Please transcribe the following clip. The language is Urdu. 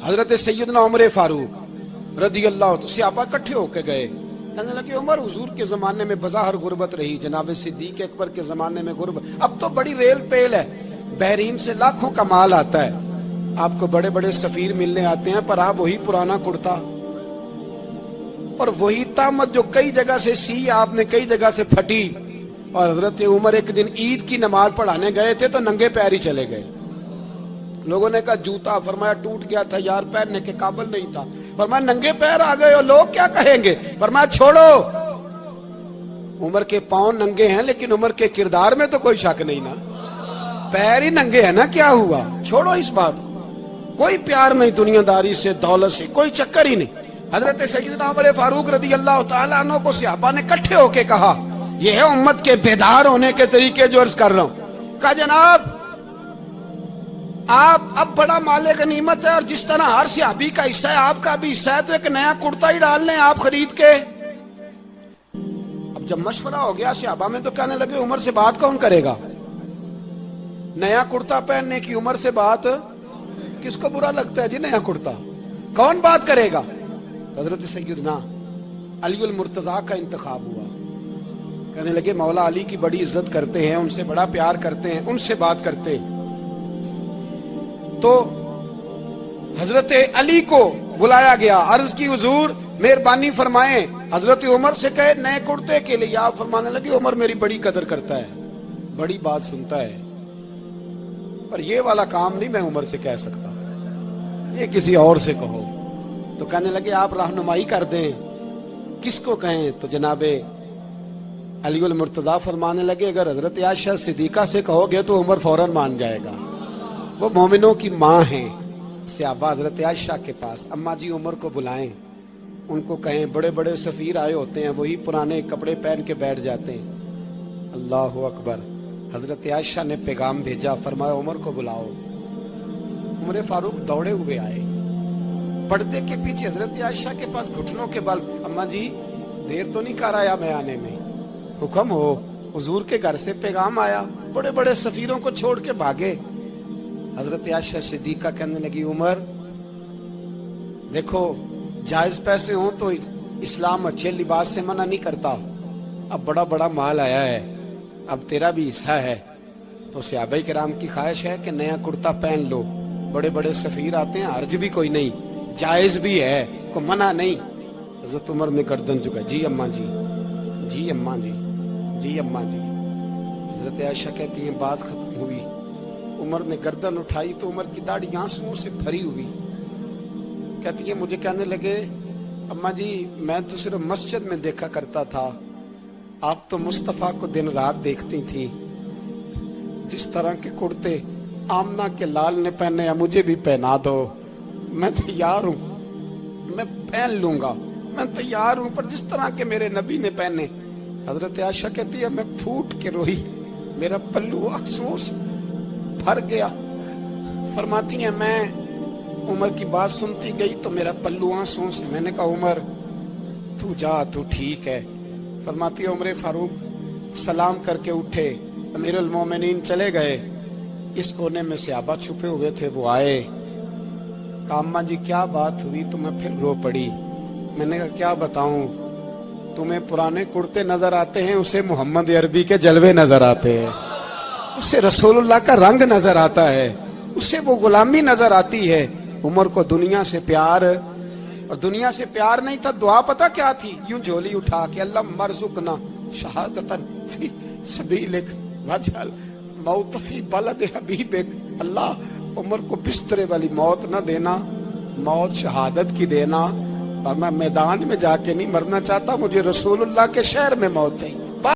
حضرت سیدنا عمر فاروق رضی اللہ عنہ صحابہ اکٹھے ہو کے گئے. کہنے لگے عمر حضور کے زمانے میں بظاہر غربت رہی، جناب صدیق اکبر کے زمانے میں غربت، اب تو بڑی ریل پیل ہے، بحرین سے لاکھوں کا مال آتا ہے، آپ کو بڑے بڑے سفیر ملنے آتے ہیں، پر آپ وہی پرانا کرتا اور وہی تامت جو کئی جگہ سے سی آپ نے کئی جگہ سے پھٹی. اور حضرت عمر ایک دن عید کی نماز پڑھانے گئے تھے تو ننگے پیر ہی چلے گئے. لوگوں نے کہا جوتا، فرمایا ٹوٹ گیا تھا یار، پہننے کے قابل نہیں تھا. فرمایا ننگے پیر آ گئے ہو، لوگ کیا کہیں گے؟ فرمایا چھوڑو، عمر کے پاؤں ننگے ہیں لیکن عمر کے کردار میں تو کوئی شک نہیں نا، پیر ہی ننگے ہیں نا، کیا ہوا؟ چھوڑو اس بات کو، کوئی پیار نہیں دنیا داری سے، دولت سے کوئی چکر ہی نہیں. حضرت سیدنا عمر فاروق رضی اللہ تعالیٰ عنہ کو صحابہ نے اکٹھے ہو کے کہا، یہ ہے امت کے بیدار ہونے کے طریقے جو عرض کر رہا ہوں. کہا جناب آپ اب بڑا مال غنیمت ہے اور جس طرح ہر صحابی کا حصہ ہے آپ کا بھی حصہ ہے، تو ایک نیا کرتا ہی ڈال لیں آپ خرید کے. اب جب مشورہ ہو گیا صحابہ میں تو کہنے لگے عمر سے بات کون کرے گا؟ نیا کرتا پہننے کی عمر سے بات کس کو برا لگتا ہے جی؟ نیا کرتا کون بات کرے گا؟ حضرت سیدنا علی المرتضیٰ کا انتخاب ہوا. کہنے لگے مولا علی کی بڑی عزت کرتے ہیں، ان سے بڑا پیار کرتے ہیں، ان سے بات کرتے ہیں. تو حضرت علی کو بلایا گیا، عرض کی حضور مہربانی فرمائیں حضرت عمر سے کہے نئے کرتے کے لیے. آپ فرمانے لگے عمر میری بڑی قدر کرتا ہے، بڑی بات سنتا ہے، پر یہ والا کام نہیں میں عمر سے کہہ سکتا، یہ کسی اور سے کہو. تو کہنے لگے آپ رہنمائی کر دیں کس کو کہیں؟ تو جناب علی المرتضیٰ فرمانے لگے اگر حضرت عائشہ صدیقہ سے کہو گے تو عمر فوراً مان جائے گا، وہ مومنوں کی ماں ہیں. صحابہ حضرت عائشہ کے پاس، اماں جی عمر کو بلائیں، ان کو کہیں بڑے بڑے سفیر آئے ہوتے ہیں وہی پرانے کپڑے پہن کے بیٹھ جاتے ہیں. اللہ اکبر. حضرت عائشہ نے پیغام بھیجا، فرمایا عمر کو بلاؤ. عمر فاروق دوڑے ہوئے آئے، پردے کے پیچھے حضرت عائشہ کے پاس گھٹنوں کے بل، اماں جی دیر تو نہیں کر آیا میں آنے میں؟ حکم ہو، حضور کے گھر سے پیغام آیا، بڑے بڑے سفیروں کو چھوڑ کے بھاگے. حضرت عائشہ صدیقہ کہنے لگی عمر دیکھو جائز پیسے ہوں تو اسلام اچھے لباس سے منع نہیں کرتا، اب بڑا بڑا مال آیا ہے، اب تیرا بھی حصہ ہے، تو صحابہ کرام کی خواہش ہے کہ نیا کرتا پہن لو، بڑے بڑے سفیر آتے ہیں، حرج بھی کوئی نہیں، جائز بھی ہے، کوئی منع نہیں. حضرت عمر نے گردن جھکا، جی اماں جی، جی اماں جی، جی اماں جی. حضرت عائشہ کہتی ہیں بات ختم ہوئی، عمر نے گردن اٹھائی تو عمر کی داڑھی آنسوؤں سے بھری ہوئی. کہتی ہے مجھے کہنے لگے اماں جی میں تو صرف مسجد میں دیکھا کرتا تھا، آپ تو مصطفیٰ کو دن رات دیکھتی تھی، جس طرح کے کرتے آمنہ کے لال نے پہنے ہیں مجھے بھی پہنا دو، میں تیار ہوں، میں پہن لوں گا، میں تیار ہوں، پر جس طرح کے میرے نبی نے پہنے. حضرت عائشہ کہتی ہے میں پھوٹ کے روئی، میرا پلو آنسوؤں سے بھر گیا. فرماتی ہیں میں عمر کی بات سنتی گئی تو میرا پلو آنسوؤں سے، میں نے کہا عمر تو جا، تو ٹھیک ہے. فرماتی ہے عمر فاروق سلام کر کے اٹھے، امیر المومنین چلے گئے. اس کونے میں صحابہ چھپے ہوئے تھے، وہ آئے، کہا اماں جی کیا بات ہوئی؟ تو میں پھر رو پڑی. میں نے کہا کیا بتاؤں، تمہیں پرانے کرتے نظر آتے ہیں، اسے محمد عربی کے جلوے نظر آتے ہیں، اسے رسول اللہ کا رنگ نظر آتا ہے، اسے وہ غلامی نظر آتی ہے. عمر کو دنیا سے پیار، اور دنیا سے پیار نہیں تھا، دعا پتہ کیا تھی؟ یوں جھولی اٹھا کے اللہ مرزقنا شہادتن فی سبیلک وجعل موت فی بلد حبیبک. اللہ عمر کو بسترے والی موت نہ دینا، موت شہادت کی دینا، اور میں میدان میں جا کے نہیں مرنا چاہتا، مجھے رسول اللہ کے شہر میں موت چاہیے.